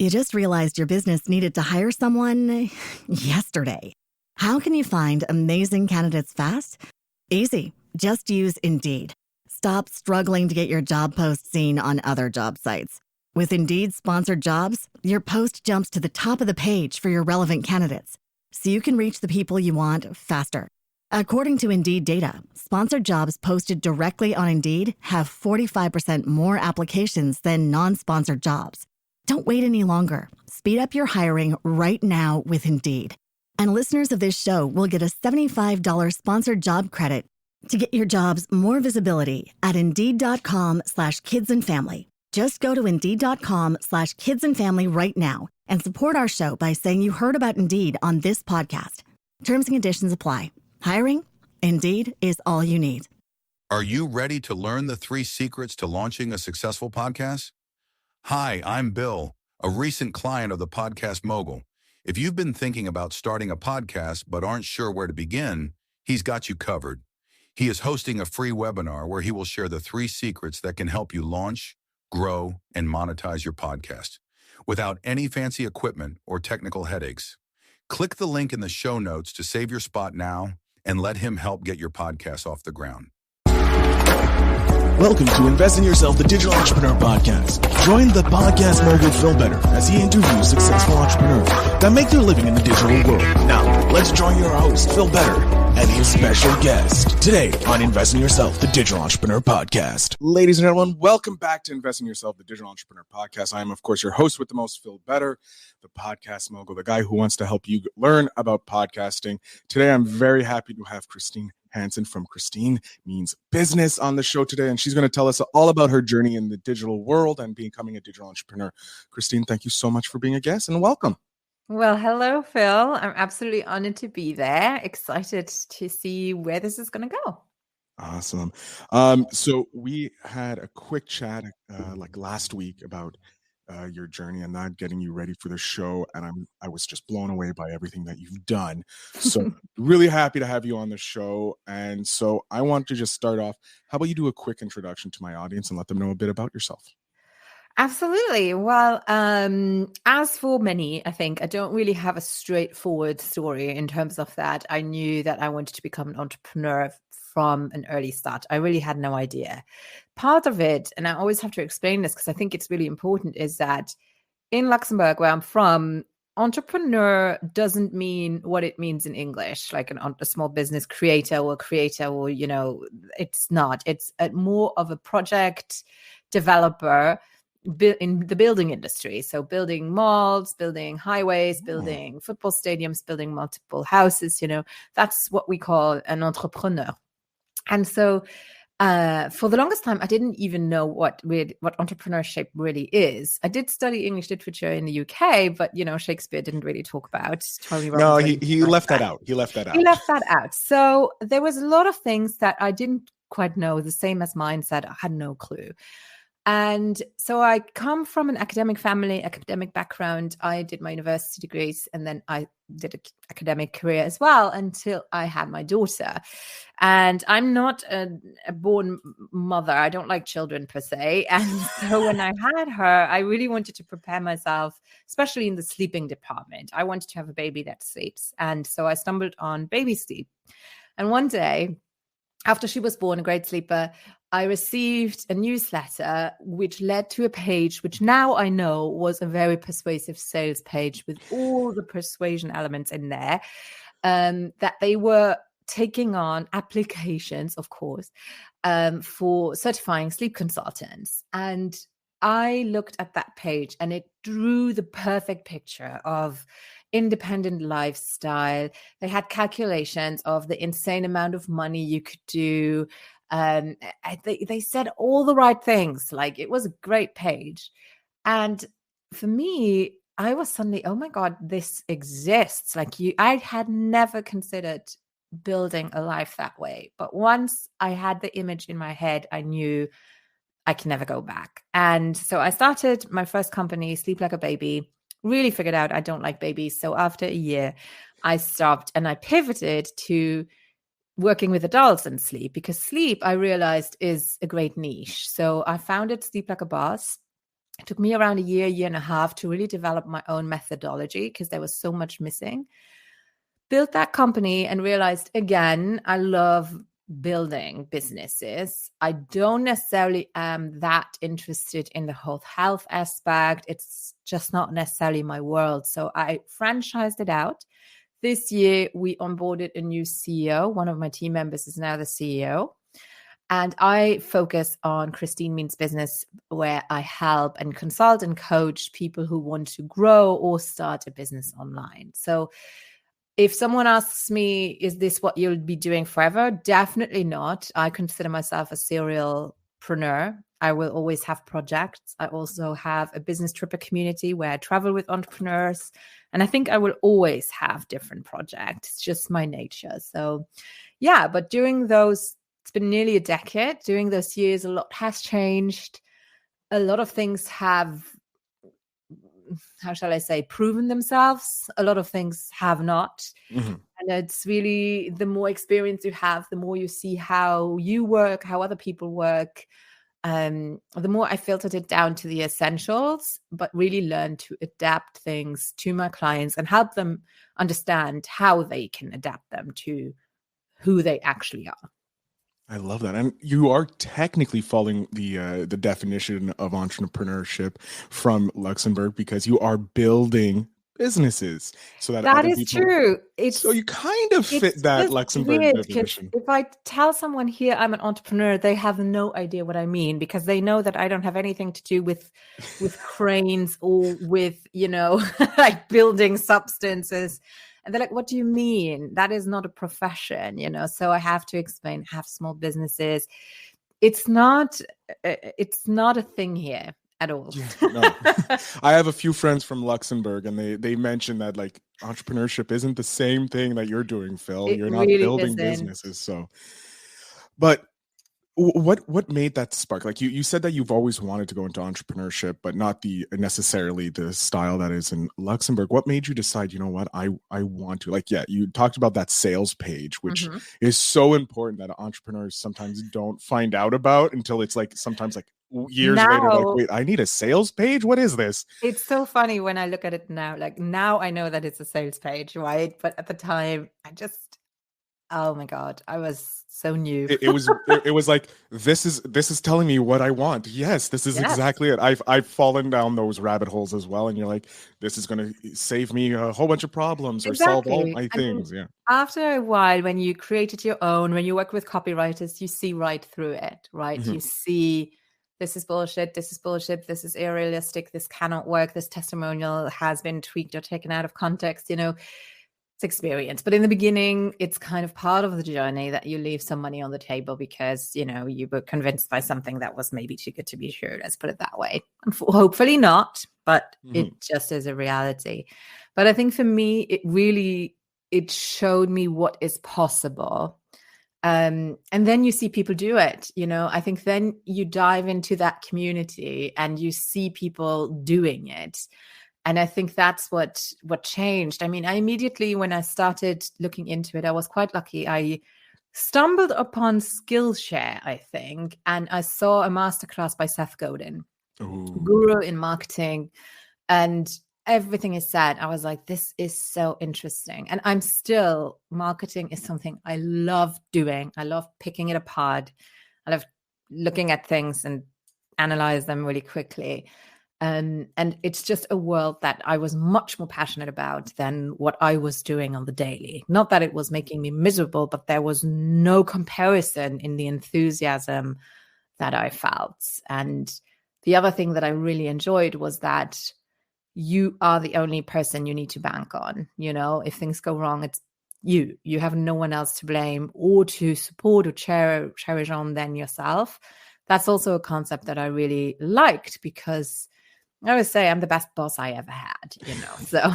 You just realized your business needed to hire someone yesterday. How can you find amazing candidates fast? Easy. Just use Indeed. Stop struggling to get your job post seen on other job sites. With Indeed sponsored jobs, your post jumps to the top of the page for your relevant candidates, so you can reach the people you want faster. According to Indeed data, sponsored jobs posted directly on Indeed have 45% more applications than non-sponsored jobs. Don't wait any longer. Speed up your hiring right now with Indeed. And listeners of this show will get a $75 sponsored job credit to get your jobs more visibility at Indeed.com/kidsandfamily. Just go to Indeed.com/kidsandfamily right now and support our show by saying you heard about Indeed on this podcast. Terms and conditions apply. Hiring? Indeed is all you need. Are you ready to learn the 3 secrets to launching a successful podcast? Hi, I'm Bill, a recent client of the Podcast Mogul. If you've been thinking about starting a podcast but aren't sure where to begin, he's got you covered. He is hosting a free webinar where he will share the 3 secrets that can help you launch, grow, and monetize your podcast without any fancy equipment or technical headaches. Click the link in the show notes to save your spot now and let him help get your podcast off the ground. Welcome to Invest in Yourself, the Digital Entrepreneur Podcast. Join the podcast mogul Phil Better as he interviews successful entrepreneurs that make their living in the digital world. Now, let's join your host, Phil Better, and his special guest today on Invest in Yourself, the Digital Entrepreneur Podcast. Ladies and gentlemen, welcome back to Invest in Yourself, the Digital Entrepreneur Podcast. I am, of course, your host with the most, Phil Better, the podcast mogul, the guy who wants to help you learn about podcasting. Today, I'm very happy to have Christine Hansen from Christine Means Business on the show today, and she's going to tell us all about her journey in the digital world and becoming a digital entrepreneur. Christine, thank you so much for being a guest and welcome. Well, hello, Phil. I'm absolutely honored to be there. Excited to see where this is going to go. Awesome. So we had a quick chat like last week about your journey and not getting you ready for the show. And I was just blown away by everything that you've done. So really happy to have you on the show. And so I want to just start off. How about you do a quick introduction to my audience and let them know a bit about yourself? Absolutely. Well, as for many, I think I don't really have a straightforward story in terms of that. I knew that I wanted to become an entrepreneur from an early start. I really had no idea. Part of it, and I always have to explain this because I think it's really important, is that in Luxembourg, where I'm from, entrepreneur doesn't mean what it means in English, like a small business creator, or, it's not. It's more of a project developer in the building industry. So building malls, building highways, building football stadiums, building multiple houses, that's what we call an entrepreneur. And so for the longest time, I didn't even know what entrepreneurship really is. I did study English literature in the UK, but, Shakespeare didn't really talk about Tony Robbins. No, he left that out. He left that out. So there was a lot of things that I didn't quite know, the same as mindset. I had no clue. And so I come from an academic family, academic background. I did my university degrees, and then I did an academic career as well until I had my daughter. And I'm not a born mother. I don't like children per se. And so when I had her, I really wanted to prepare myself, especially in the sleeping department. I wanted to have a baby that sleeps. And so I stumbled on baby sleep. And one day, after she was born, a great sleeper, I received a newsletter which led to a page which now I know was a very persuasive sales page with all the persuasion elements in there, that they were taking on applications, of course, for certifying sleep consultants. And I looked at that page and it drew the perfect picture of independent lifestyle. They had calculations of the insane amount of money you could do. They said all the right things. Like, it was a great page. And for me, I was suddenly, oh my God, this exists. I had never considered building a life that way. But once I had the image in my head, I knew I can never go back. And so I started my first company, Sleep Like a Baby, really figured out I don't like babies. So after a year, I stopped and I pivoted to working with adults and sleep, because sleep, I realized, is a great niche. So I founded Sleep Like a Boss. It took me around a year and a half to really develop my own methodology because there was so much missing. Built that company and realized, again, I love building businesses. I don't necessarily am that interested in the whole health aspect. It's just not necessarily my world. So I franchised it out. This year, we onboarded a new CEO. One of my team members is now the CEO. And I focus on Christine Means Business, where I help and consult and coach people who want to grow or start a business online. So if someone asks me, is this what you'll be doing forever? Definitely not. I consider myself a serialpreneur. I will always have projects. I also have a business tripper community where I travel with entrepreneurs. And I think I will always have different projects. It's just my nature. So yeah, but during those, it's been nearly a decade. During those years, a lot has changed. A lot of things have, how shall I say, proven themselves. A lot of things have not. Mm-hmm. And it's really, the more experience you have, the more you see how you work, how other people work. The more I filtered it down to the essentials, but really learned to adapt things to my clients and help them understand how they can adapt them to who they actually are. I love that. And you are technically following the definition of entrepreneurship from Luxembourg because you are building businesses so that That other is people, true. so you kind of fit that Luxembourg definition. If I tell someone here I'm an entrepreneur, they have no idea what I mean because they know that I don't have anything to do with cranes or with, like building substances. And they're like, what do you mean? That is not a profession, So I have to explain, have small businesses. It's not a thing here at all. No. I have a few friends from Luxembourg and they mention that like entrepreneurship isn't the same thing that you're doing, Phil. You're not really building isn't. businesses. So, but what made that spark? Like you said that you've always wanted to go into entrepreneurship, but not necessarily the style that is in Luxembourg. What made you decide, you know what, I want to, like, yeah, you talked about that sales page, which is so important that entrepreneurs sometimes don't find out about until it's like sometimes like years later, like, wait, I need a sales page? What is this? It's so funny when I look at it now. Like now I know that it's a sales page, right? But at the time oh my God, I was so new. It was like, this is telling me what I want. Yes, this is exactly it. I've fallen down those rabbit holes as well. And you're like, this is going to save me a whole bunch of problems or solve all my things. Yeah. After a while, when you created your own, when you work with copywriters, you see right through it, right? You see, this is bullshit. This is bullshit. This is unrealistic. This cannot work. This testimonial has been tweaked or taken out of context, It's experience. But in the beginning, it's kind of part of the journey that you leave some money on the table because, you were convinced by something that was maybe too good to be true. Let's put it that way. Hopefully not, but it just is a reality. But I think for me, it showed me what is possible. And then you see people do it, I think then you dive into that community and you see people doing it. And I think that's what changed. I mean, I immediately, when I started looking into it, I was quite lucky. I stumbled upon Skillshare, I think, and I saw a masterclass by Seth Godin, guru in marketing, and everything is said. I was like, this is so interesting. And marketing is something I love doing. I love picking it apart. I love looking at things and analyze them really quickly. And it's just a world that I was much more passionate about than what I was doing on the daily. Not that it was making me miserable, but there was no comparison in the enthusiasm that I felt. And the other thing that I really enjoyed was that you are the only person you need to bank on. If things go wrong, it's you have no one else to blame or to support or cherish on than yourself. That's also a concept that I really liked because I always say I'm the best boss I ever had, so.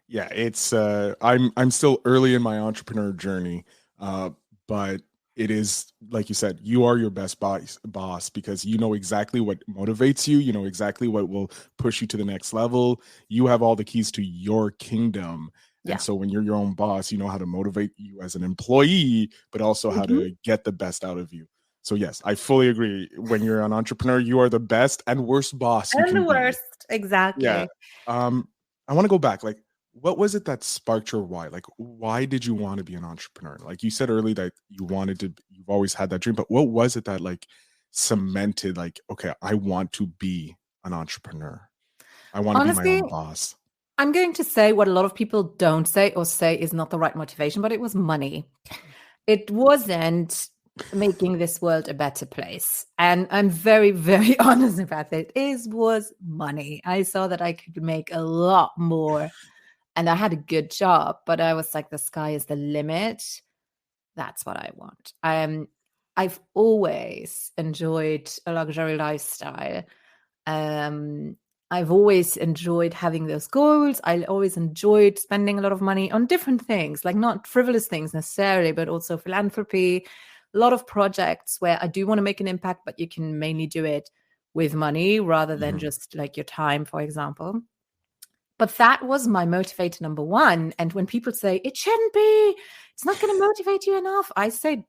Yeah, it's, I'm still early in my entrepreneur journey, but it is, like you said, you are your best boss because you know exactly what motivates you. You know exactly what will push you to the next level. You have all the keys to your kingdom. And so when you're your own boss, you know how to motivate you as an employee, but also how to get the best out of you. So yes, I fully agree. When you're an entrepreneur, you are the best and worst boss you And the can be. worst, exactly. Yeah. I want to go back. Like, what was it that sparked your why? Like, why did you want to be an entrepreneur? Like you said earlier that you've always had that dream, but what was it that like cemented like, okay, I want to be an entrepreneur. I want to be my Honestly, own boss. I'm going to say what a lot of people don't say or say is not the right motivation, but it was money. It wasn't making this world a better place. And I'm very, very honest about it. It was money. I saw that I could make a lot more and I had a good job, but I was like, the sky is the limit. That's what I want. I've always enjoyed a luxury lifestyle. I've always enjoyed having those goals. I always enjoyed spending a lot of money on different things, like not frivolous things necessarily, but also philanthropy, a lot of projects where I do want to make an impact, but you can mainly do it with money rather than just like your time, for example. But that was my motivator number one. And when people say it shouldn't be, it's not going to motivate you enough, I say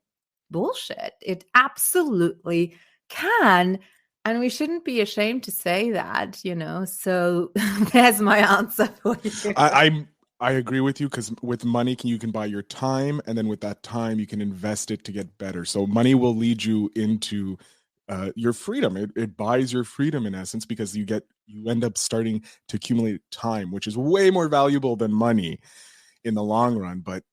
bullshit. It absolutely can. And we shouldn't be ashamed to say that, you know. So there's my answer for you. I agree with you because with money you can buy your time, and then with that time you can invest it to get better. So money will lead you into your freedom. It buys your freedom in essence because you end up starting to accumulate time, which is way more valuable than money in the long run. But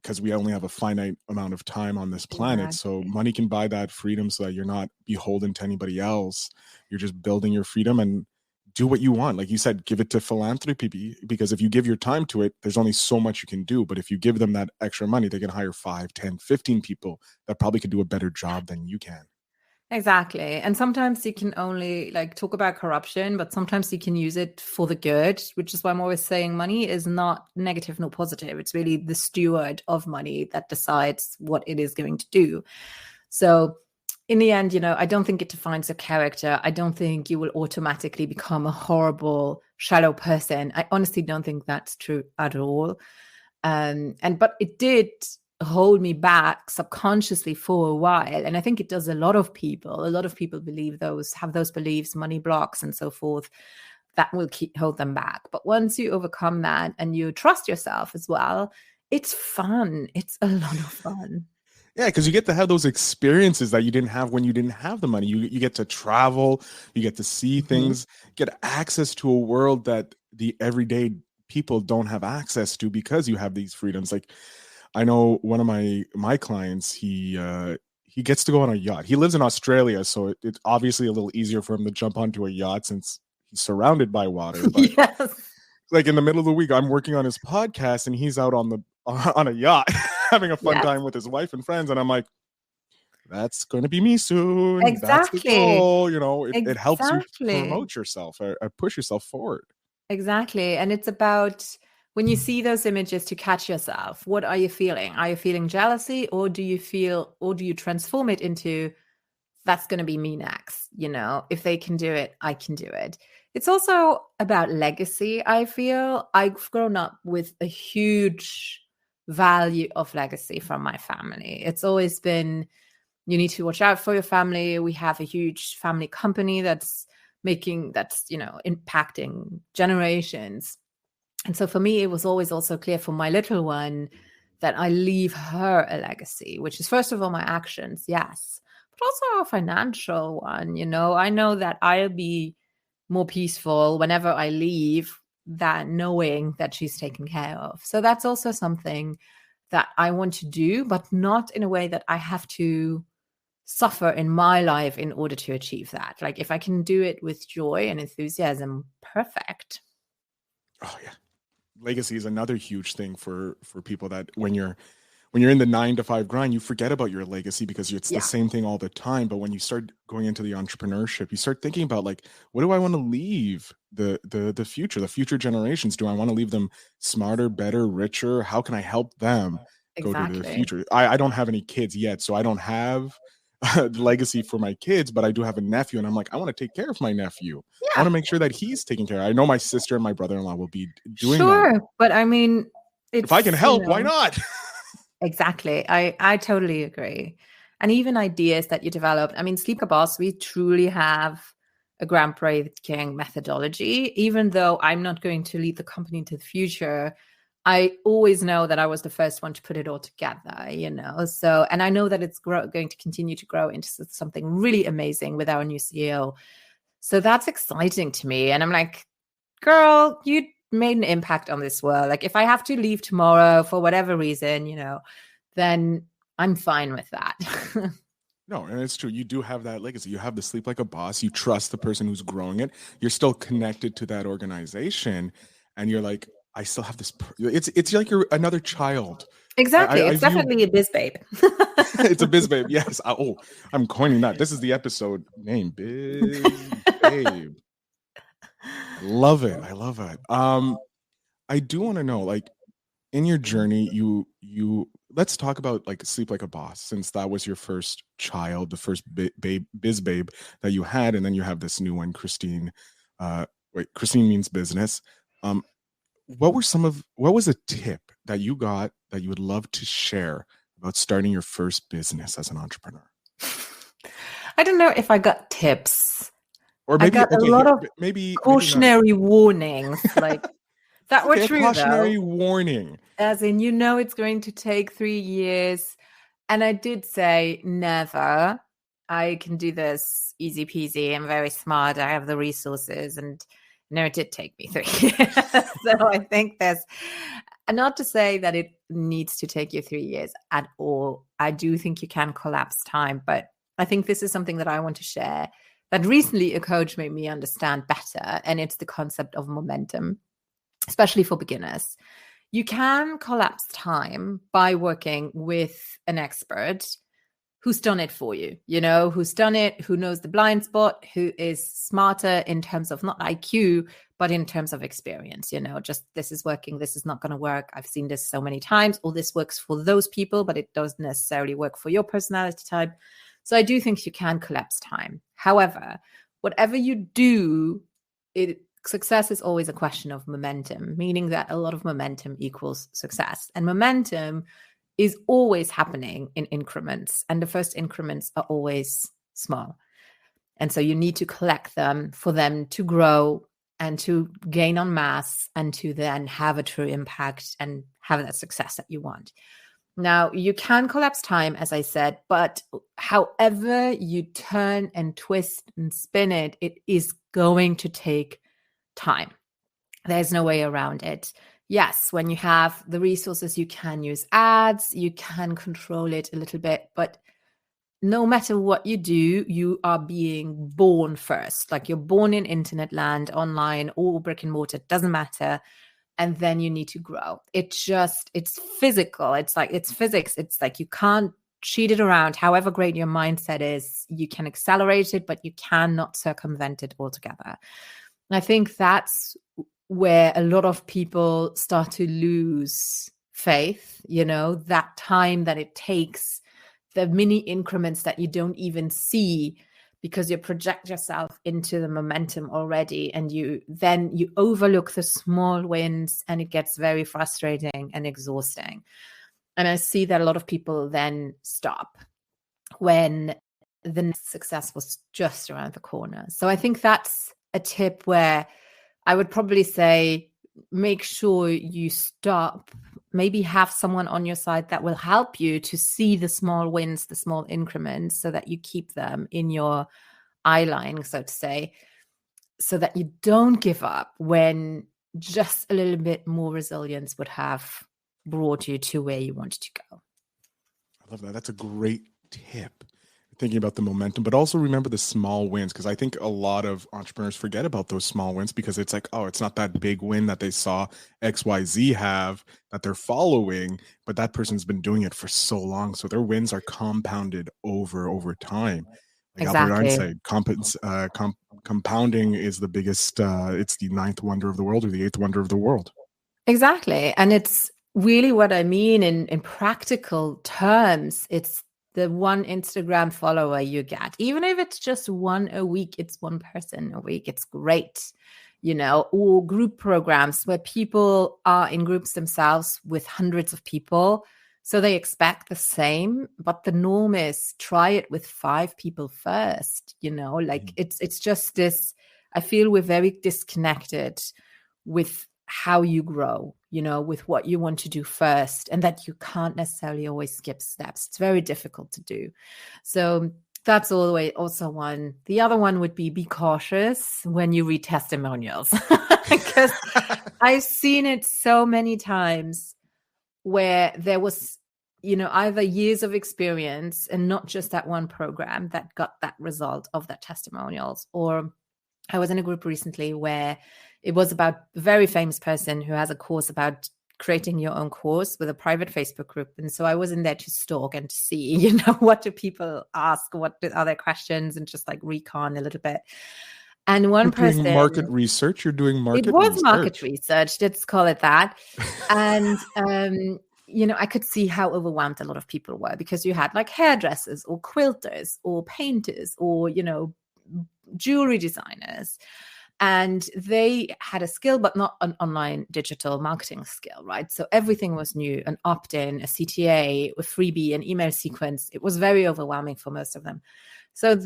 because we only have a finite amount of time on this planet, so money can buy that freedom so that you're not beholden to anybody else. You're just building your freedom and do what you want. Like you said, give it to philanthropy, because if you give your time to it, there's only so much you can do. But if you give them that extra money, they can hire 5, 10, 15 people that probably could do a better job than you can. Exactly. And sometimes you can only like talk about corruption, but sometimes you can use it for the good, which is why I'm always saying money is not negative nor positive. It's really the steward of money that decides what it is going to do. So in the end, you know, I don't think it defines your character. I don't think you will automatically become a horrible, shallow person. I honestly don't think that's true at all. But it did hold me back subconsciously for a while. And I think it does a lot of people. A lot of people have those beliefs, money blocks and so forth, that will hold them back. But once you overcome that and you trust yourself as well, it's fun. It's a lot of fun. Yeah, because you get to have those experiences that you didn't have when you didn't have the money. You get to travel, you get to see things, get access to a world that the everyday people don't have access to because you have these freedoms. Like I know one of my clients, he gets to go on a yacht. He lives in Australia, so it's obviously a little easier for him to jump onto a yacht since he's surrounded by water. But yes. Like in the middle of the week, I'm working on his podcast and he's out on a yacht having a fun time with his wife and friends. And I'm like, that's going to be me soon. Exactly. That's the goal. You know, it helps you promote yourself or push yourself forward. Exactly. And it's about when you see those images to catch yourself, what are you feeling? Are you feeling jealousy, or do you transform it into that's going to be me next? You know, if they can do it, I can do it. It's also about legacy. I feel I've grown up with a huge value of legacy from my family. It's always been, you need to watch out for your family. We have a huge family company that's impacting generations. And so for me, it was always also clear for my little one that I leave her a legacy, which is first of all my actions, yes, but also a financial one. You know, I know that I'll be more peaceful whenever I leave, that knowing that she's taken care of. So that's also something that I want to do, but not in a way that I have to suffer in my life in order to achieve that. Like if I can do it with joy and enthusiasm, perfect. Oh yeah. Legacy is another huge thing for people that when you're in the 9-to-5 grind, you forget about your legacy because it's the same thing all the time. But when you start going into the entrepreneurship, you start thinking about like, what do I want to leave the future generations? Do I want to leave them smarter, better, richer? How can I help them go to the future? I don't have any kids yet, so I don't have a legacy for my kids, but I do have a nephew, and I'm like, I want to take care of my nephew. I want to make sure that he's taken care of. I know my sister and my brother-in-law will be doing that. But I mean, if I can help, why not? Exactly. I totally agree. and even ideas that you developed. I mean, Sleep Like a Boss, we truly have a groundbreaking methodology. Even though I'm not going to lead the company into the future, I always know that I was the first one to put it all together, So, and I know that it's going to continue to grow into something really amazing with our new CEO. So that's exciting to me. And I'm like, girl, you made an impact on this world. Like, if I have to leave tomorrow for whatever reason, then I'm fine with that. No, and it's true. You do have that legacy. You have the Sleep Like a Boss. You trust the person who's growing it. You're still connected to that organization, and you're like, I still have this. It's like you're another child. Exactly. I It's view definitely a biz babe. it's a biz babe. Yes. I'm coining that. This is the episode name, biz babe. I love it. I love it. I do want to know, like, in your journey, you let's talk about like Sleep Like a Boss, since that was your first child, the first biz babe that you had, and then you have this new one, Christine. Christine means business. What was a tip that you got that you would love to share about starting your first business as an entrepreneur? I don't know if I got tips. Or maybe I got a lot of maybe cautionary warnings, like that were true, cautionary though. warning. As in, it's going to take 3 years. And I did say, never. I can do this easy peasy. I'm very smart. I have the resources. And it did take me 3 years. So I think there's, not to say that it needs to take you 3 years at all. I do think you can collapse time. But I think this is something that I want to share that recently a coach made me understand better. And it's the concept of momentum, especially for beginners. You can collapse time by working with an expert who's done it for you, who's done it, who knows the blind spot, who is smarter in terms of not IQ, but in terms of experience, just this is working, this is not going to work. I've seen this so many times, or this works for those people, but it doesn't necessarily work for your personality type. So I do think you can collapse time. However, whatever you do, success is always a question of momentum, meaning that a lot of momentum equals success. And momentum is always happening in increments. And the first increments are always small. And so you need to collect them for them to grow and to gain on mass and to then have a true impact and have that success that you want. Now, you can collapse time, as I said, but however you turn and twist and spin it, it is going to take time. There's no way around it. Yes, when you have the resources, you can use ads, you can control it a little bit, but no matter what you do, you are being born first. Like, you're born in internet land, online, or brick and mortar, doesn't matter. And then you need to grow. It's physical. It's physics. It's like you can't cheat it around. However great your mindset is, you can accelerate it, but you cannot circumvent it altogether. And I think that's where a lot of people start to lose faith, that time that it takes, the mini increments that you don't even see because you project yourself into the momentum already, and you overlook the small wins, and it gets very frustrating and exhausting. And I see that a lot of people then stop when the next success was just around the corner. So I think that's a tip where I would probably say, make sure you stop, maybe have someone on your side that will help you to see the small wins, the small increments, so that you keep them in your eye line, so to say, so that you don't give up when just a little bit more resilience would have brought you to where you wanted to go. I love that. That's a great tip. Thinking about the momentum, but also remember the small wins, because I think a lot of entrepreneurs forget about those small wins because it's like, oh, it's not that big win that they saw XYZ have that they're following, but that person's been doing it for so long. So their wins are compounded over time. Like Exactly. Albert Einstein, compounding is the biggest, it's the 9th wonder of the world, or the 8th wonder of the world. Exactly. And it's really what I mean in practical terms. It's the one Instagram follower you get, even if it's just one a week, it's one person a week, it's great, or group programs where people are in groups themselves with hundreds of people. So they expect the same, but the norm is try it with 5 people first, like it's just this. I feel we're very disconnected with how you grow, with what you want to do first, and that you can't necessarily always skip steps. It's very difficult to do. So that's also one. The other one would be cautious when you read testimonials, because I've seen it so many times where there was, either years of experience and not just that one program that got that result of that testimonials. Or I was in a group recently where it was about a very famous person who has a course about creating your own course with a private Facebook group. And so I was in there to stalk and to see, what do people ask? What are their questions? And just like recon a little bit. And one person... doing market research. You're doing market research. It was market research. Let's call it that. And, I could see how overwhelmed a lot of people were, because you had like hairdressers or quilters or painters or, jewelry designers. And they had a skill, but not an online digital marketing skill, right? So everything was new, an opt-in, a CTA, a freebie, an email sequence. It was very overwhelming for most of them. So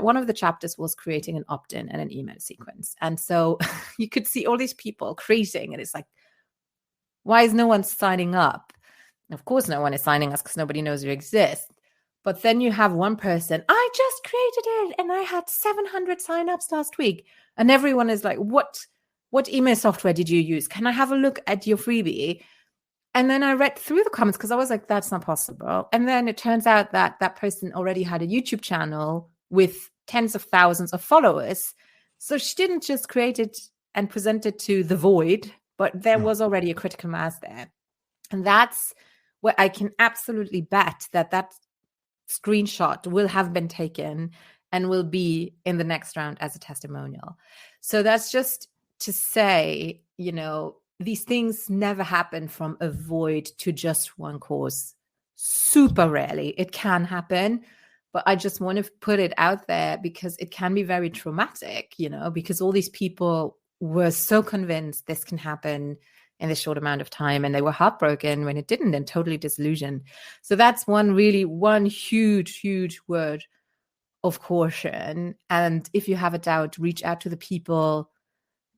one of the chapters was creating an opt-in and an email sequence. And so you could see all these people creating, and it's like, why is no one signing up? Of course, no one is signing us because nobody knows you exist. But then you have one person, I just created it and I had 700 signups last week. And everyone is like, what email software did you use? Can I have a look at your freebie? And then I read through the comments because I was like, that's not possible. And then it turns out that that person already had a YouTube channel with tens of thousands of followers. So she didn't just create it and present it to the void, but there was already a critical mass there. And that's where I can absolutely bet that screenshot will have been taken and will be in the next round as a testimonial. So that's just to say, these things never happen from a void to just one course. Super rarely. It can happen, but I just want to put it out there because it can be very traumatic, because all these people were so convinced this can happen in this short amount of time, and they were heartbroken when it didn't and totally disillusioned. So that's one huge, huge word of caution. And if you have a doubt, reach out to the people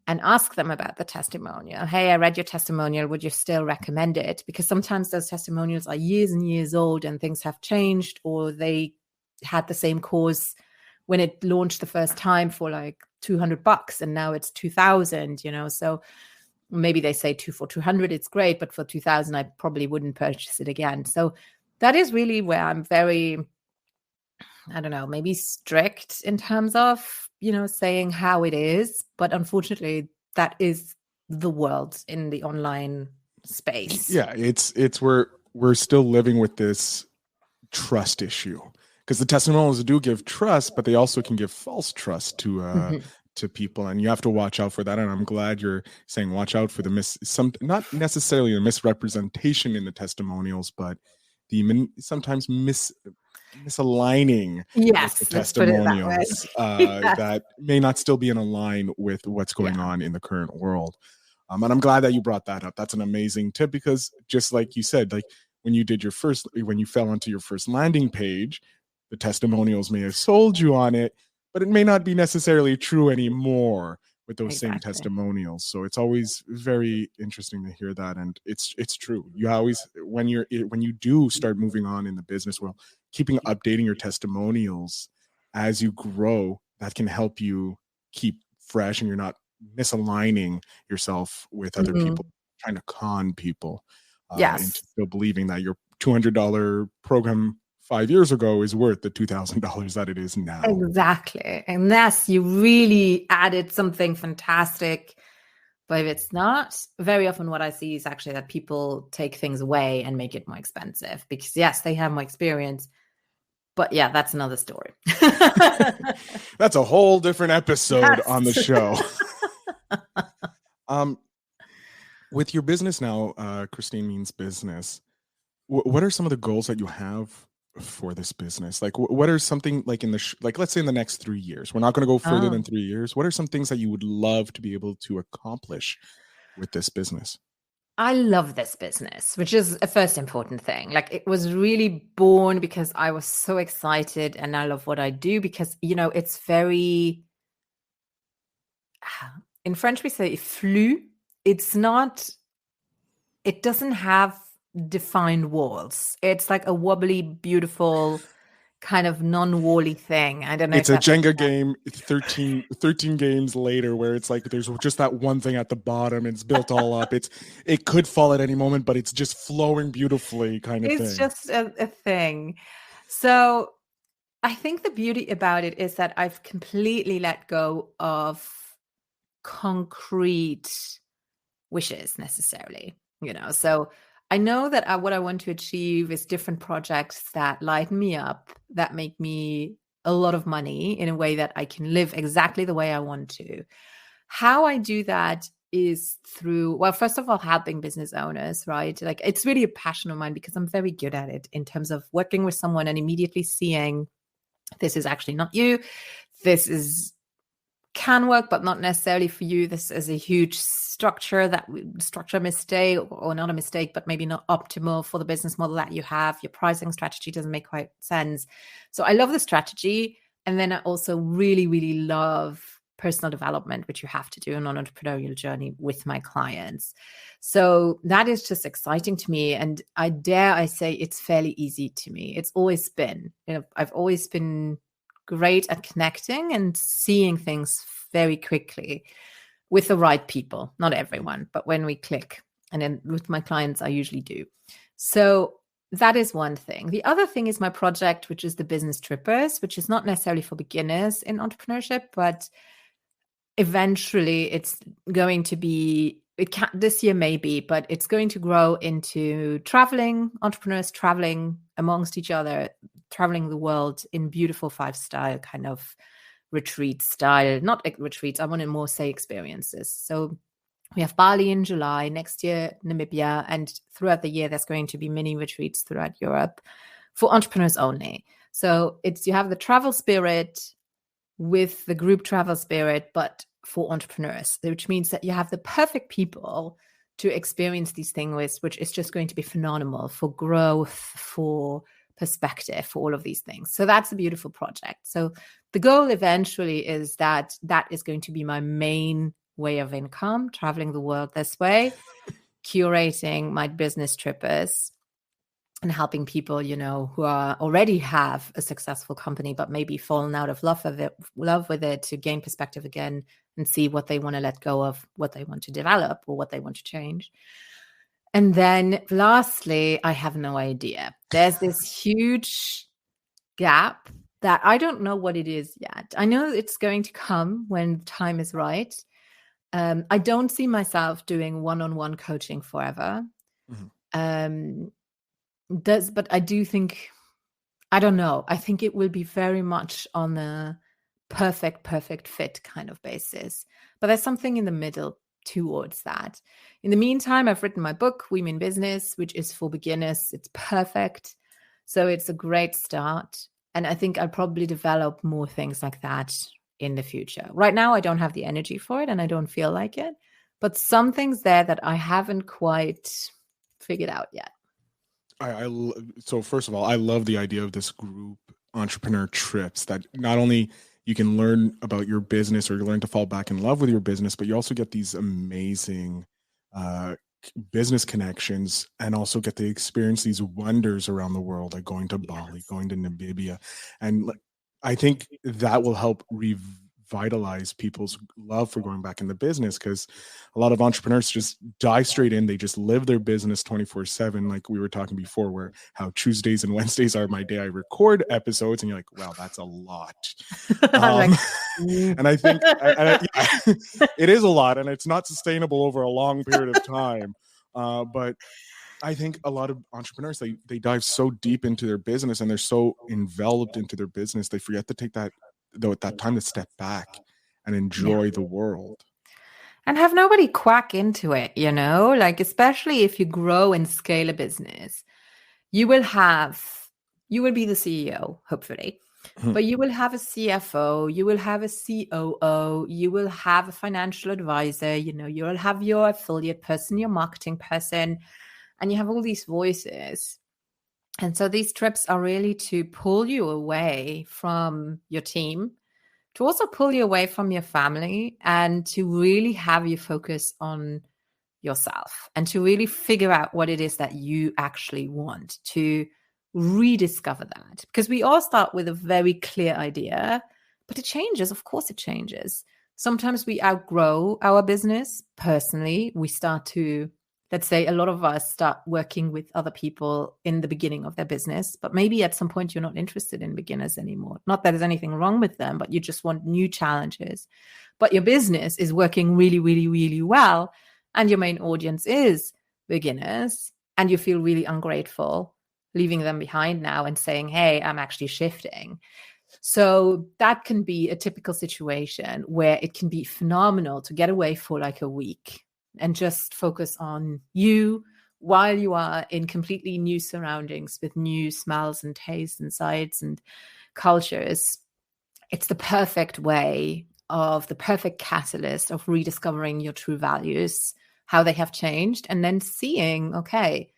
and ask them about the testimonial. Hey, I read your testimonial. Would you still recommend it? Because sometimes those testimonials are years and years old and things have changed, or they had the same course when it launched the first time for like $200 and now it's 2,000, so maybe they say for 200, it's great, but for 2,000, I probably wouldn't purchase it again. So that is really where I'm very, I don't know, maybe strict in terms of, saying how it is. But unfortunately, that is the world in the online space. Yeah, it's we're still living with this trust issue, because the testimonials do give trust, but they also can give false trust to people, and you have to watch out for that. And I'm glad you're saying watch out for the not necessarily the misrepresentation in the testimonials, but the sometimes misaligning the testimonials that may not still be in line with what's going on in the current world. And I'm glad that you brought that up. That's an amazing tip, because just like you said, like when you fell onto your first landing page, the testimonials may have sold you on it, but it may not be necessarily true anymore with those same testimonials. So it's always very interesting to hear that. And it's true. You always, when you do start moving on in the business world, updating your testimonials as you grow, that can help you keep fresh, and you're not misaligning yourself with other people, trying to con people into still believing that your $200 program 5 years ago is worth the $2,000 that it is now. Exactly. Unless you really added something fantastic. But if it's not, very often what I see is actually that people take things away and make it more expensive, because yes, they have more experience. But yeah, that's another story. That's a whole different episode on the show. With your business now, Christine Means Business, what are some of the goals that you have for this business? Like, what are something like let's say in the next 3 years? We're not going to go further than 3 years. What are some things that you would love to be able to accomplish with this business? I love this business, which is a first important thing. Like, it was really born because I was so excited, and I love what I do because, it's very, in French we say flou. It doesn't have defined walls. It's like a wobbly, beautiful kind of non-wally thing. I don't know It's if a that makes Jenga sense. game 13 games later where it's like there's just that one thing at the bottom. It's built all up. It could fall at any moment, but it's just flowing beautifully kind of It's thing. just a thing. So I think the beauty about it is that I've completely let go of concrete wishes necessarily, So I know that what I want to achieve is different projects that lighten me up, that make me a lot of money in a way that I can live exactly the way I want to. How I do that is through, well, first of all, helping business owners, right? Like, it's really a passion of mine because I'm very good at it in terms of working with someone and immediately seeing this is actually not you. This can work, but not necessarily for you. This is a huge structure mistake, or not a mistake, but maybe not optimal for the business model that you have. Your pricing strategy doesn't make quite sense. So I love the strategy. And then I also really, really love personal development, which you have to do on an entrepreneurial journey with my clients. So that is just exciting to me. And I say it's fairly easy to me. It's always been, I've always been great at connecting and seeing things very quickly with the right people. Not everyone, but when we click. And then with my clients, I usually do. So that is one thing. The other thing is my project, which is the Business Trippers, which is not necessarily for beginners in entrepreneurship, but eventually it's going to be, this year maybe, but it's going to grow into entrepreneurs traveling amongst each other, traveling the world in beautiful 5-star kind of retreat style, not like retreats. I want to more say experiences. So we have Bali in July, next year Namibia, and throughout the year there's going to be mini retreats throughout Europe for entrepreneurs only. So you have the travel spirit with the group travel spirit, but for entrepreneurs, which means that you have the perfect people to experience these things with, which is just going to be phenomenal for growth, for perspective, for all of these things. So that's a beautiful project. So the goal eventually is that is going to be my main way of income, traveling the world this way, curating my business trippers and helping people, who already have a successful company, but maybe fallen out of love with it to gain perspective again and see what they want to let go of, what they want to develop or what they want to change. And then lastly, I have no idea. There's this huge gap that I don't know what it is yet. I know it's going to come when the time is right. I don't see myself doing one-on-one coaching forever. Mm-hmm. But I do think, I don't know. I think it will be very much on a perfect fit kind of basis. But there's something in the middle towards that. In the meantime, I've written my book, We Mean Business, which is for beginners. It's perfect. So it's a great start. And I think I'll probably develop more things like that in the future. Right now, I don't have the energy for it and I don't feel like it. But some things there that I haven't quite figured out yet. So first of all, I love the idea of this group entrepreneur trips that not only you can learn about your business or you learn to fall back in love with your business, but you also get these amazing business connections and also get to experience these wonders around the world, like going to Bali, going to Namibia. And I think that will help revitalize people's love for going back into business, because a lot of entrepreneurs just dive straight in. They just live their business 24/7. Like we were talking before, where how Tuesdays and Wednesdays are my day I record episodes, and you're like, wow, that's a lot. And I think it is a lot, and it's not sustainable over a long period of time. But I think a lot of entrepreneurs, they dive so deep into their business and they're so enveloped into their business, they forget to take that time to step back and enjoy the world. And have nobody quack into it, like, especially if you grow and scale a business, you will be the CEO, hopefully. But you will have a CFO, you will have a COO, you will have a financial advisor, you'll have your affiliate person, your marketing person, and you have all these voices. And so these trips are really to pull you away from your team, to also pull you away from your family, and to really have you focus on yourself and to really figure out what it is that you actually want, to rediscover that. Because we all start with a very clear idea, but it changes. Of course, it changes. Sometimes we outgrow our business. Personally, we start to, let's say, a lot of us start working with other people in the beginning of their business, but maybe at some point you're not interested in beginners anymore. Not that there's anything wrong with them, but you just want new challenges. But your business is working really, really, really well, and your main audience is beginners, and you feel really ungrateful leaving them behind now and saying, hey, I'm actually shifting. So that can be a typical situation where it can be phenomenal to get away for like a week and just focus on you while you are in completely new surroundings with new smells and tastes and sights and cultures. It's the perfect way of the perfect catalyst of rediscovering your true values, how they have changed, and then seeing, okay,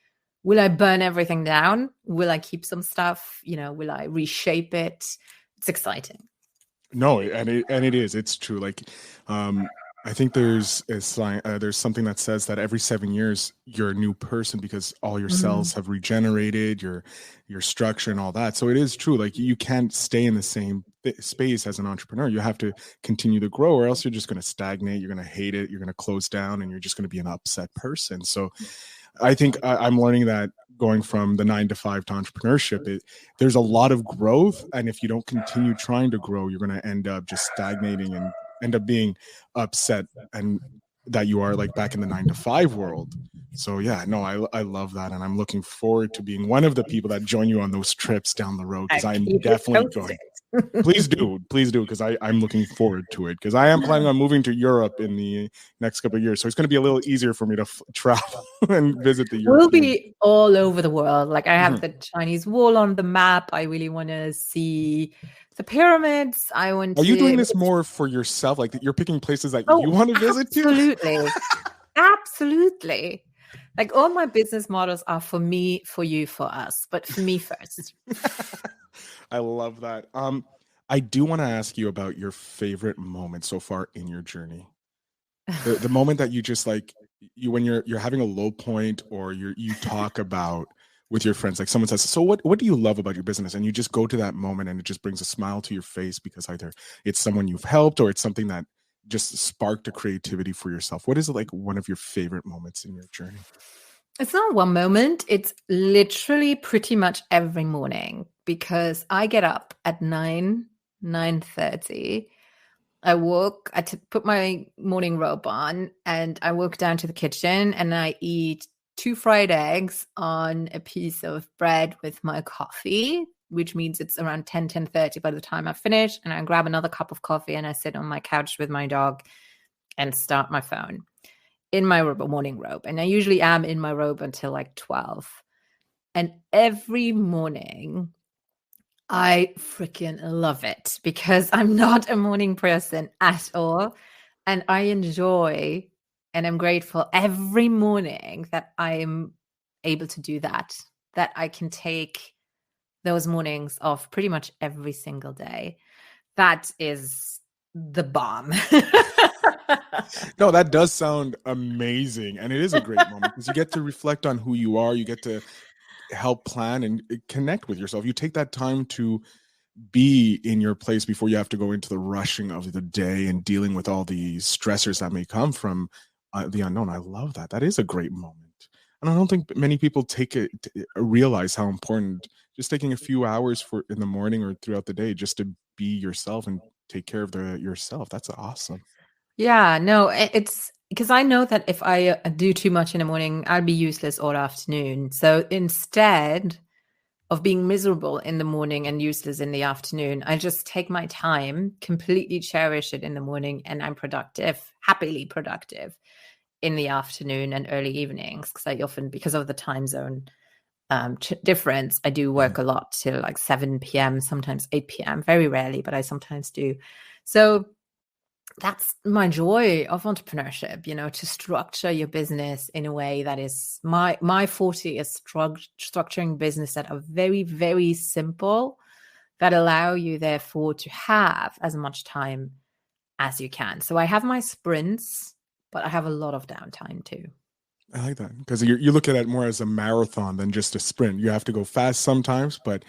will I burn everything down? Will I keep some stuff? Will I reshape it? It's exciting. No, and it is. It's true. Like, I think there's something that says that every 7 years you're a new person because all your cells have regenerated, your structure and all that. So it is true. Like, you can't stay in the same space as an entrepreneur. You have to continue to grow, or else you're just going to stagnate. You're going to hate it. You're going to close down, and you're just going to be an upset person. So I think I'm learning that going from the 9 to 5 to entrepreneurship, there's a lot of growth. And if you don't continue trying to grow, you're going to end up just stagnating and end up being upset, and that you are like back in the 9 to 5 world. So yeah, no, I love that. And I'm looking forward to being one of the people that join you on those trips down the road, because I'm definitely going. Please do, because I'm looking forward to it, because I am planning on moving to Europe in the next couple of years. So it's going to be a little easier for me to travel and visit the Europe. We'll be all over the world. Like, I have the Chinese wall on the map. I really want to see the pyramids. Are you doing this more for yourself? Like, you're picking places that you want to visit too? Absolutely. Absolutely. Like, all my business models are for me, for you, for us, but for me first. I love that. I do want to ask you about your favorite moment so far in your journey. The moment that you just like, when you're having a low point, or you talk about with your friends, like someone says, so what do you love about your business? And you just go to that moment and it just brings a smile to your face, because either it's someone you've helped or it's something that just sparked a creativity for yourself. What is like one of your favorite moments in your journey? It's not one moment. It's literally pretty much every morning, because I get up at 9:30. I put my morning robe on, and I walk down to the kitchen, and I eat 2 fried eggs on a piece of bread with my coffee, which means it's around 10:30 by the time I finish. And I grab another cup of coffee, and I sit on my couch with my dog and start my phone in my morning robe. And I usually am in my robe until like 12. And every morning, I freaking love it, because I'm not a morning person at all. And I enjoy and I'm grateful every morning that I'm able to do that I can take those mornings off pretty much every single day. That is the bomb. No, that does sound amazing. And it is a great moment, because you get to reflect on who you are. You get to help plan and connect with yourself. You take that time to be in your place before you have to go into the rushing of the day and dealing with all the stressors that may come from the unknown. I love that. That is a great moment. And I don't think many people realize how important just taking a few hours in the morning or throughout the day just to be yourself and take care of yourself. That's awesome. Yeah, no, it's because I know that if I do too much in the morning, I'll be useless all afternoon. So instead of being miserable in the morning and useless in the afternoon, I just take my time, completely cherish it in the morning, and I'm productive, happily productive in the afternoon and early evenings, because I often, because of the time zone, difference. I do work a lot till like 7 p.m., sometimes 8 p.m., very rarely, but I sometimes do. So that's my joy of entrepreneurship, to structure your business in a way that is my forte is structuring business that are very, very simple, that allow you therefore to have as much time as you can. So I have my sprints, but I have a lot of downtime too. I like that, because you look at it more as a marathon than just a sprint. You have to go fast sometimes, but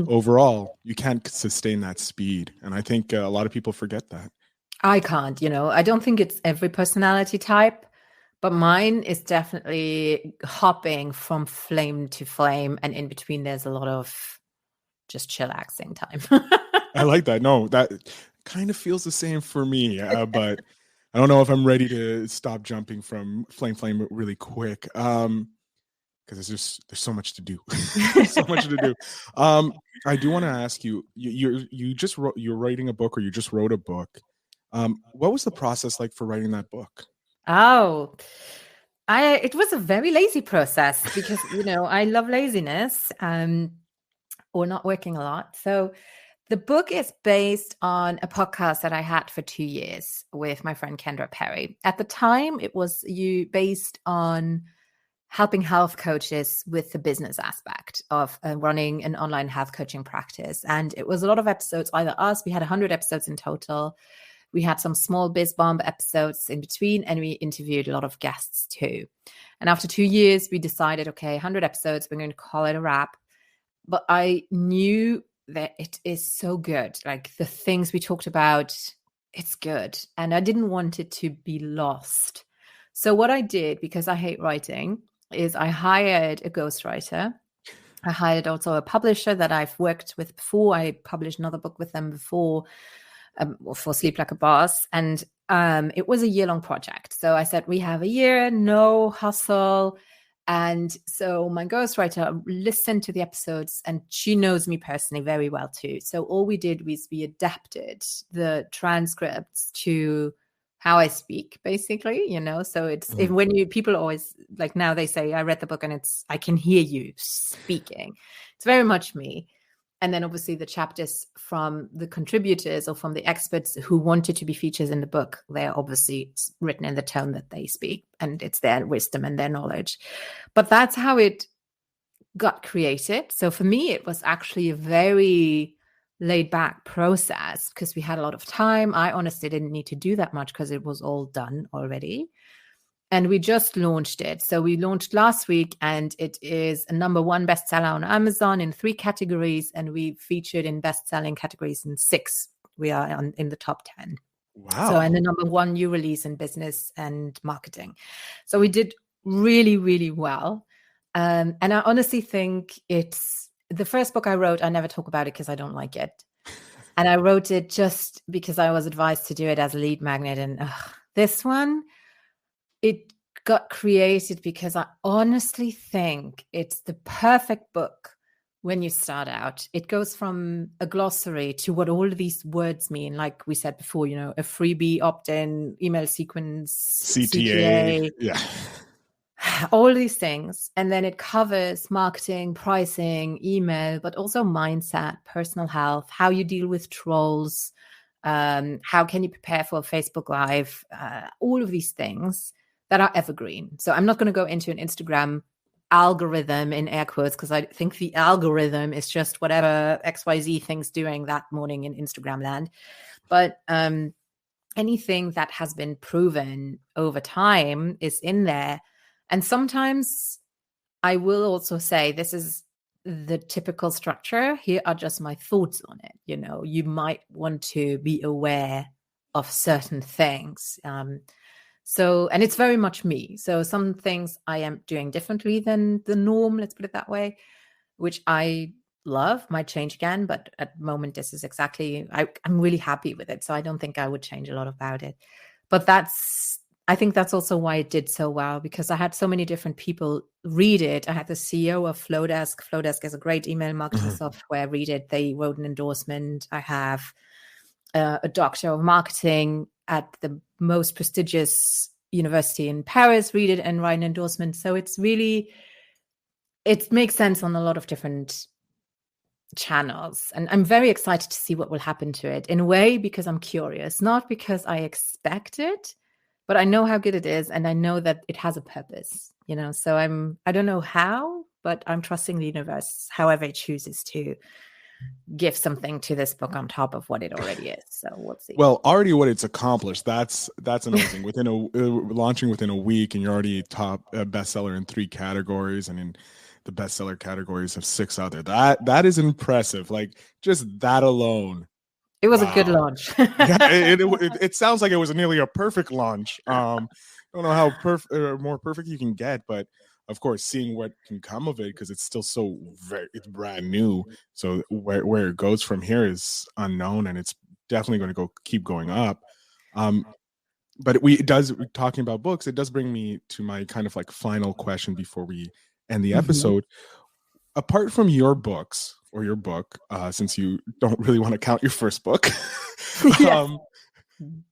overall, you can't sustain that speed. And I think a lot of people forget that. I can't, I don't think it's every personality type, but mine is definitely hopping from flame to flame. And in between, there's a lot of just chillaxing time. I like that. No, that kind of feels the same for me, but I don't know if I'm ready to stop jumping from flame really quick. Because there's so much to do. So much to do. I do want to ask you, you're writing a book, or you just wrote a book. What was the process like for writing that book? Oh, it was a very lazy process because, I love laziness, or not working a lot. So the book is based on a podcast that I had for 2 years with my friend Kendra Perry. At the time, it was based on helping health coaches with the business aspect of running an online health coaching practice. And it was a lot of episodes, either us, we had 100 episodes in total. We had some small biz bomb episodes in between, and we interviewed a lot of guests too. And after 2 years, we decided, okay, 100 episodes, we're going to call it a wrap. But I knew that it is so good. Like the things we talked about, it's good. And I didn't want it to be lost. So what I did, because I hate writing, is I hired a ghostwriter. I hired also a publisher that I've worked with before. I published another book with them before, for Sleep Like a Boss. And it was a year-long project. So I said, we have a year, no hustle. And so my ghostwriter listened to the episodes, and she knows me personally very well too. So all we did was we adapted the transcripts to how I speak, basically, so it's when people always like, now they say, I read the book and I can hear you speaking. It's very much me. And then obviously the chapters from the contributors or from the experts who wanted to be featured in the book, they're obviously written in the tone that they speak, and it's their wisdom and their knowledge. But that's how it got created. So for me, it was actually a very laid back process because we had a lot of time. I honestly didn't need to do that much because it was all done already. And we just launched it. So we launched last week, and it is a #1 bestseller on Amazon in 3 categories. And we featured in best-selling categories in 6. We are in the top 10. Wow. So, and the #1 new release in business and marketing. So we did really, really well. And I honestly think it's the first book I wrote. I never talk about it because I don't like it. And I wrote it just because I was advised to do it as a lead magnet. And this one, it got created because I honestly think it's the perfect book when you start out. It goes from a glossary to what all of these words mean. Like we said before, a freebie, opt-in, email sequence, CTA. Yeah. All these things. And then it covers marketing, pricing, email, but also mindset, personal health, how you deal with trolls, how can you prepare for a Facebook Live, all of these things that are evergreen. So I'm not going to go into an Instagram algorithm in air quotes, because I think the algorithm is just whatever XYZ thing's doing that morning in Instagram land. But anything that has been proven over time is in there. And sometimes I will also say, this is the typical structure. Here are just my thoughts on it. You might want to be aware of certain things. So, and it's very much me. So some things I am doing differently than the norm, let's put it that way, which I love, might change again. But at the moment, this is exactly, I'm really happy with it. So I don't think I would change a lot about it. But I think that's also why it did so well, because I had so many different people read it. I had the CEO of Flowdesk. Flowdesk is a great email marketing software. Read it. They wrote an endorsement. I have a doctor of marketing at the most prestigious university in Paris read it and write an endorsement. So it's really, it makes sense on a lot of different channels, and I'm very excited to see what will happen to it, in a way because I'm curious, not because I expect it, but I know how good it is, and I know that it has a purpose, so I don't know how, but I'm trusting the universe however it chooses to give something to this book on top of what it already is. So we'll see. Well, already what it's accomplished, that's amazing. Launching within a week, and you're already top bestseller in 3 categories, and in the bestseller categories of 6 other. That is impressive. Like, just that alone. It was a good launch. It sounds like it was nearly a perfect launch. I don't know how more perfect you can get, but of course, seeing what can come of it, because it's still it's brand new. So where it goes from here is unknown, and it's definitely going to keep going up. But talking about books, it does bring me to my kind of like final question before we end the episode. Apart from your books or your book, since you don't really want to count your first book,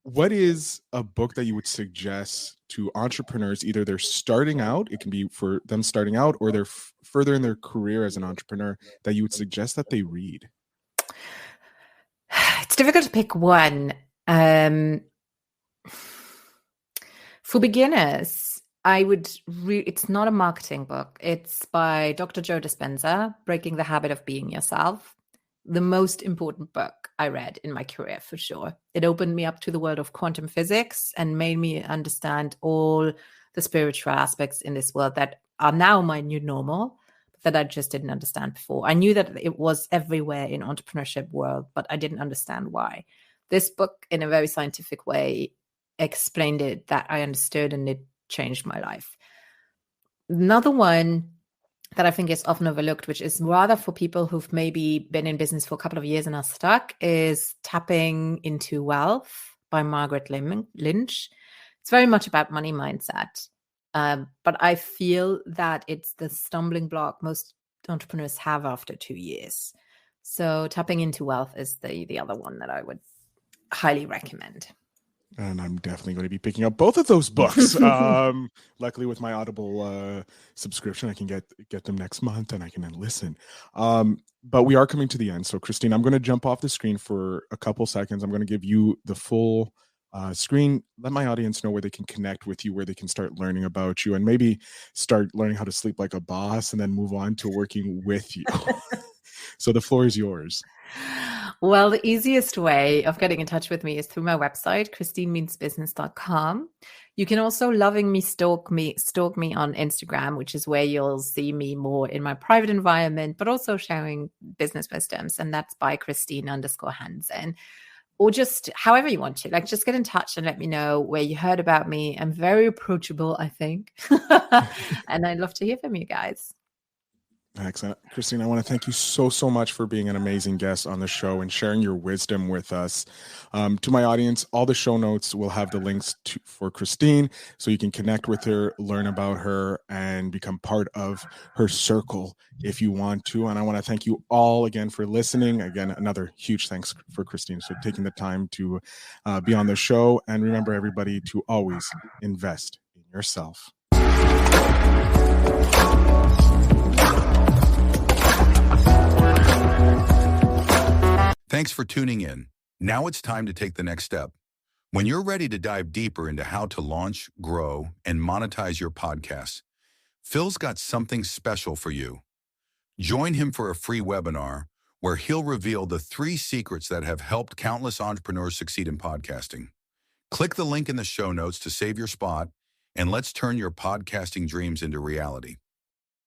what is a book that you would suggest to entrepreneurs? Either they're starting out, it can be for them starting out, or they're further in their career as an entrepreneur, that you would suggest that they read? It's difficult to pick one. For beginners, I would it's not a marketing book. It's by Dr. Joe Dispenza, Breaking the Habit of Being Yourself. The most important book I read in my career, for sure. It opened me up to the world of quantum physics and made me understand all the spiritual aspects in this world that are now my new normal, that I just didn't understand before. I knew that it was everywhere in entrepreneurship world, but I didn't understand why. This book, in a very scientific way, explained it, that I understood, and it changed my life. Another one that I think is often overlooked, which is rather for people who've maybe been in business for a couple of years and are stuck, is Tapping into Wealth by Margaret Lynch. It's very much about money mindset. But I feel that it's the stumbling block most entrepreneurs have after 2 years. So Tapping into Wealth is the other one that I would highly recommend. And I'm definitely going to be picking up both of those books. Luckily, with my Audible subscription, I can get them next month, and I can then listen. But we are coming to the end. So, Christine, I'm going to jump off the screen for a couple seconds. I'm going to give you the full screen. Let my audience know where they can connect with you, where they can start learning about you, and maybe start learning how to sleep like a boss, and then move on to working with you. So the floor is yours. Well, the easiest way of getting in touch with me is through my website, christinemeansbusiness.com. You can also lovingly stalk me on Instagram, which is where you'll see me more in my private environment, but also sharing business wisdoms. And that's by Christine_Hansen. Or just however you want to, like, just get in touch and let me know where you heard about me. I'm very approachable, I think. And I'd love to hear from you guys. Excellent. Christine, I want to thank you so much for being an amazing guest on the show and sharing your wisdom with us. To my audience, all the show notes will have the links for Christine, so you can connect with her, learn about her, and become part of her circle if you want to. And I want to thank you all again for listening. Again, another huge thanks for Christine for taking the time to be on the show. And remember, everybody, to always invest in yourself. Thanks for tuning in. Now it's time to take the next step. When you're ready to dive deeper into how to launch, grow, and monetize your podcast, Phil's got something special for you. Join him for a free webinar where he'll reveal the 3 secrets that have helped countless entrepreneurs succeed in podcasting. Click the link in the show notes to save your spot, and let's turn your podcasting dreams into reality.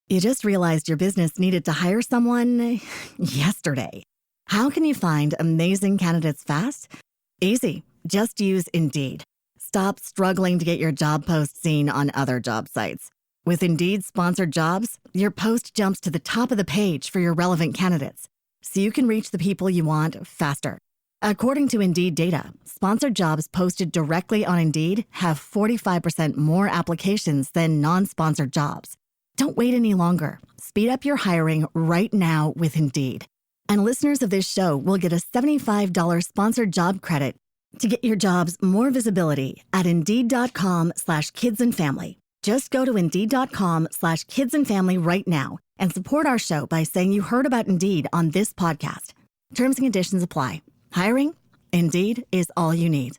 You just realized your business needed to hire someone yesterday. How can you find amazing candidates fast? Easy. Just use Indeed. Stop struggling to get your job post seen on other job sites. With Indeed sponsored jobs, your post jumps to the top of the page for your relevant candidates, so you can reach the people you want faster. According to Indeed data, sponsored jobs posted directly on Indeed have 45% more applications than non-sponsored jobs. Don't wait any longer. Speed up your hiring right now with Indeed. And listeners of this show will get a $75 sponsored job credit to get your jobs more visibility at Indeed.com/kidsandfamily. Just go to Indeed.com/kidsandfamily right now and support our show by saying you heard about Indeed on this podcast. Terms and conditions apply. Hiring? Indeed is all you need.